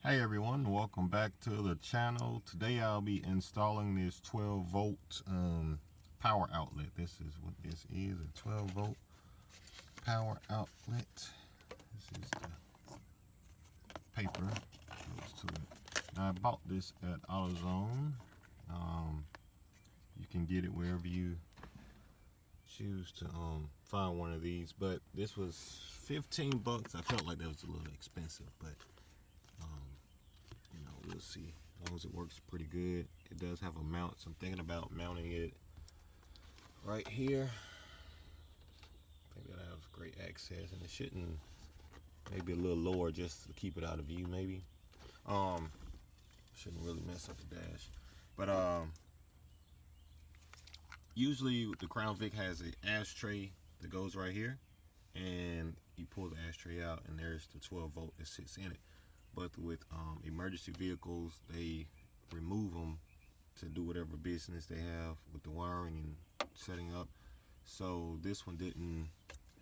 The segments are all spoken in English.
Hey everyone, welcome back to the channel. Today I'll be installing this 12 volt power outlet. This is what this is, a 12 volt power outlet. This is the paper that goes to it. Now I bought this at AutoZone. You can get it wherever you choose to find one of these, but this was 15 bucks. I felt like that was a little expensive, but we'll see. As long as it works pretty good. It does have a mount, so I'm thinking about mounting it right here. I think that I have great access, and it shouldn't, maybe a little lower just to keep it out of view maybe. Shouldn't really mess up the dash. But usually the Crown Vic has an ashtray that goes right here, and you pull the ashtray out and there's the 12 volt that sits in it. But with emergency vehicles, they remove them to do whatever business they have with the wiring and setting up. So this one didn't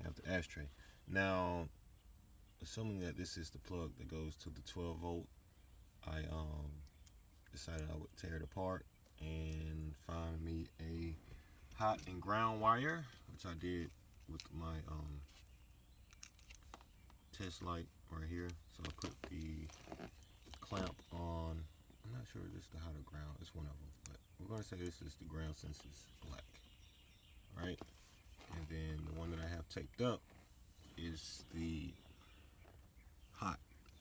have the ashtray. Now, assuming that this is the plug that goes to the 12 volt, I decided I would tear it apart and find me a hot and ground wire, which I did with my test light right here. So I put the clamp on. I'm not sure if this is the hot or ground. It's one of them, but we're going to say this is the ground since it's black. Right? And then the one that I have taped up is the hot.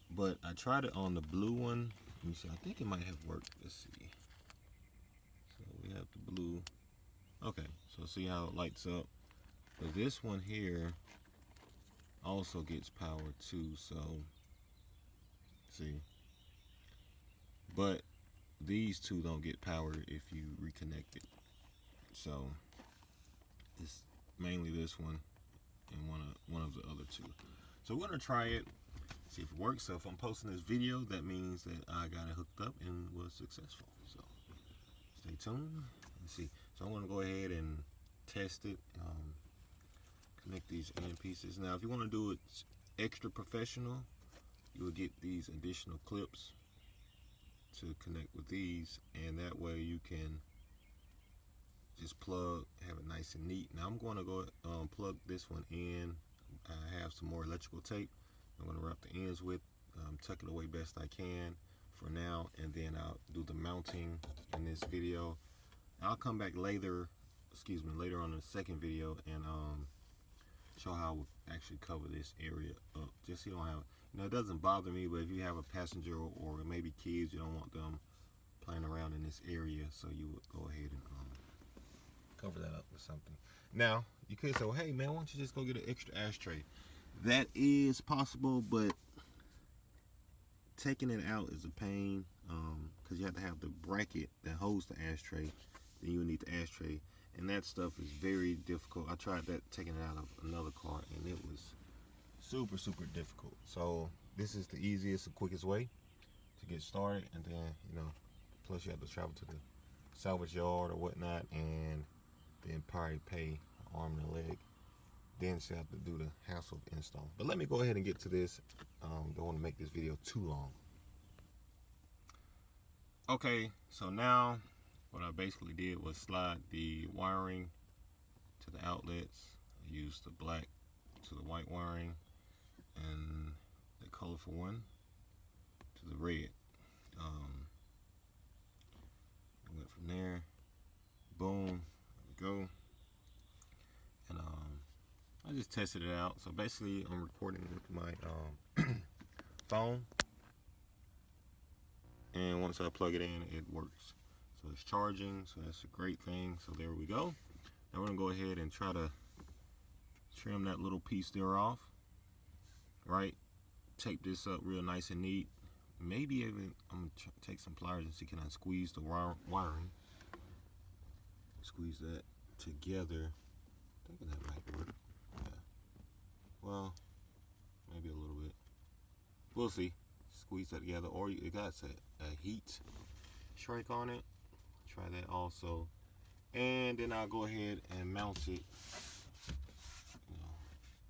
But I tried it on the blue one. Let me see. I think it might have worked. Let's see. So we have the blue. Okay, so see how it lights up. But this one here also gets power too, so see. But these two don't get power if you reconnect it. So it's mainly this one and one of the other two. So we're gonna try it, see if it works. So if I'm posting this video, that means that I got it hooked up and was successful. So stay tuned and see. So I'm gonna go ahead and test it. Connect these end pieces. Now, if you want to do it extra professional, you will get these additional clips to connect with these, and that way you can just plug, have it nice and neat. Now I'm going to go plug this one in. I have some more electrical tape I'm going to wrap the ends with, tuck it away best I can for now, and then I'll do the mounting in this video. I'll come back later on in the second video and show how I would actually cover this area up, just so you don't have, it doesn't bother me, but if you have a passenger or maybe kids, you don't want them playing around in this area, so you would go ahead and cover that up with something. Now, you could say, well, hey man, why don't you just go get an extra ashtray? That is possible, but taking it out is a pain, because you have to have the bracket that holds the ashtray, then you would need the ashtray. And that stuff is very difficult. I tried that, taking it out of another car, and it was super difficult. So this is the easiest and quickest way to get started. And then, plus you have to travel to the salvage yard or whatnot, and then probably pay an arm and a leg. Then you have to do the hassle of install. But let me go ahead and get to this. Don't want to make this video too long. Okay, so now what I basically did was slide the wiring to the outlets. I used the black to the white wiring and the colorful one to the red. I went from there, boom, there we go. And I just tested it out. So basically I'm recording with my phone, and once I plug it in, it works. So it's charging, so that's a great thing. So there we go. Now we're gonna go ahead and try to trim that little piece there off. Right? Tape this up real nice and neat. Maybe even I'm gonna take some pliers and see, can I squeeze the wiring? Squeeze that together. I'm thinking that might work. Yeah. Well, maybe a little bit. We'll see. Squeeze that together, or it got a heat shrink on it. Try that also, and then I'll go ahead and mount it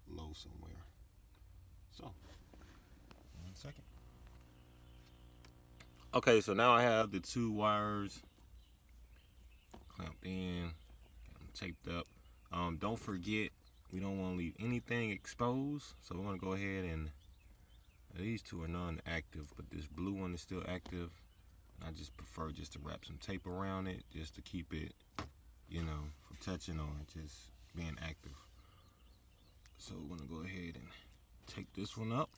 low somewhere. So 1 second. Okay, so now I have the 2 wires clamped in, taped up. Don't forget, we don't want to leave anything exposed, so we're going to go ahead and these 2 are non-active, but this blue one is still active. I just prefer just to wrap some tape around it just to keep it, you know, from touching or just being active. So we're going to go ahead and take this one up.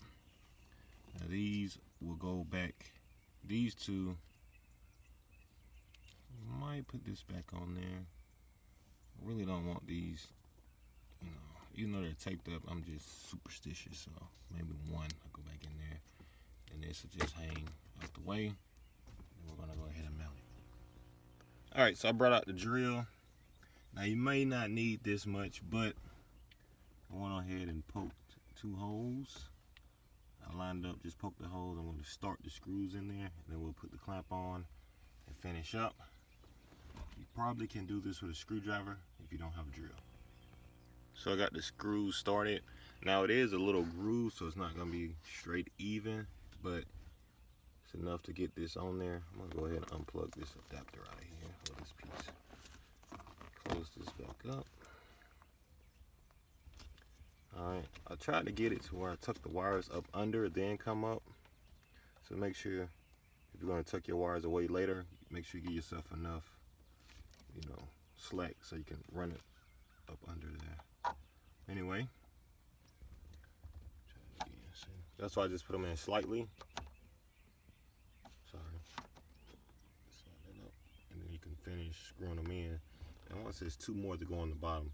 Now these will go back. These 2, might put this back on there. I really don't want these, you know, even though they're taped up, I'm just superstitious, so maybe 1 will go back in there, and this will just hang out the way, and we're gonna go ahead and mount it. All right, so I brought out the drill. Now you may not need this much, but I went ahead and poked 2 holes. I lined up, just poked the holes. I'm going to start the screws in there, and then we'll put the clamp on and finish up. You probably can do this with a screwdriver if you don't have a drill. So I got the screws started. Now it is a little groove, so it's not going to be straight even, but it's enough to get this on there. I'm going to go ahead and unplug this adapter out of here, or this piece. Close this back up. Alright, I tried to get it to where I tuck the wires up under, then come up. So make sure, if you're going to tuck your wires away later, make sure you give yourself enough, you know, slack so you can run it up under there. Anyway, that's why I just put them in slightly. Sorry. Slide that up, and then you can finish screwing them in. And once there's 2 more to go on the bottom.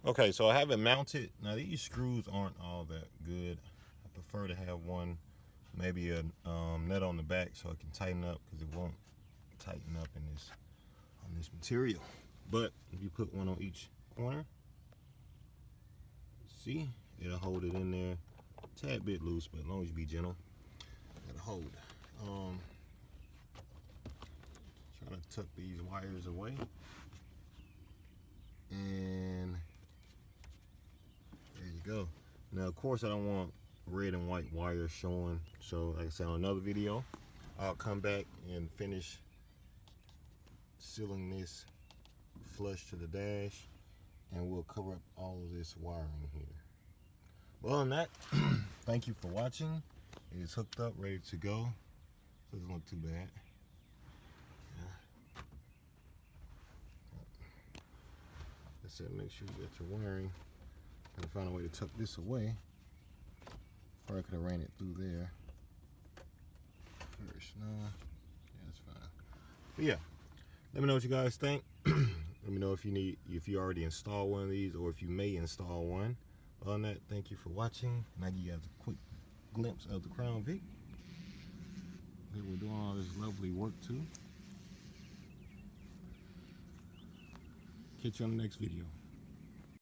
Okay, so I have it mounted. Now these screws aren't all that good. I prefer to have one, maybe a nut on the back so it can tighten up, because it won't tighten up in this on this material. But if you put one on each corner, see, it'll hold it in there. A tad bit loose, but as long as you be gentle, it'll hold. Trying to tuck these wires away, and there you go. Now, of course, I don't want red and white wires showing. So, like I said, on another video, I'll come back and finish sealing this flush to the dash, and we'll cover up all of this wiring here. Well, on that, thank you for watching. It is hooked up, ready to go. Doesn't look too bad. I said, make sure you get your wiring. Gotta find a way to tuck this away. Or I could have ran it through there first. No, yeah, that's fine. But yeah, let me know what you guys think. Let me know if you already installed one of these, or if you may install one. On that, thank you for watching, and I give you guys a quick glimpse of the Crown Vic. We're doing all this lovely work too. Catch you on the next video.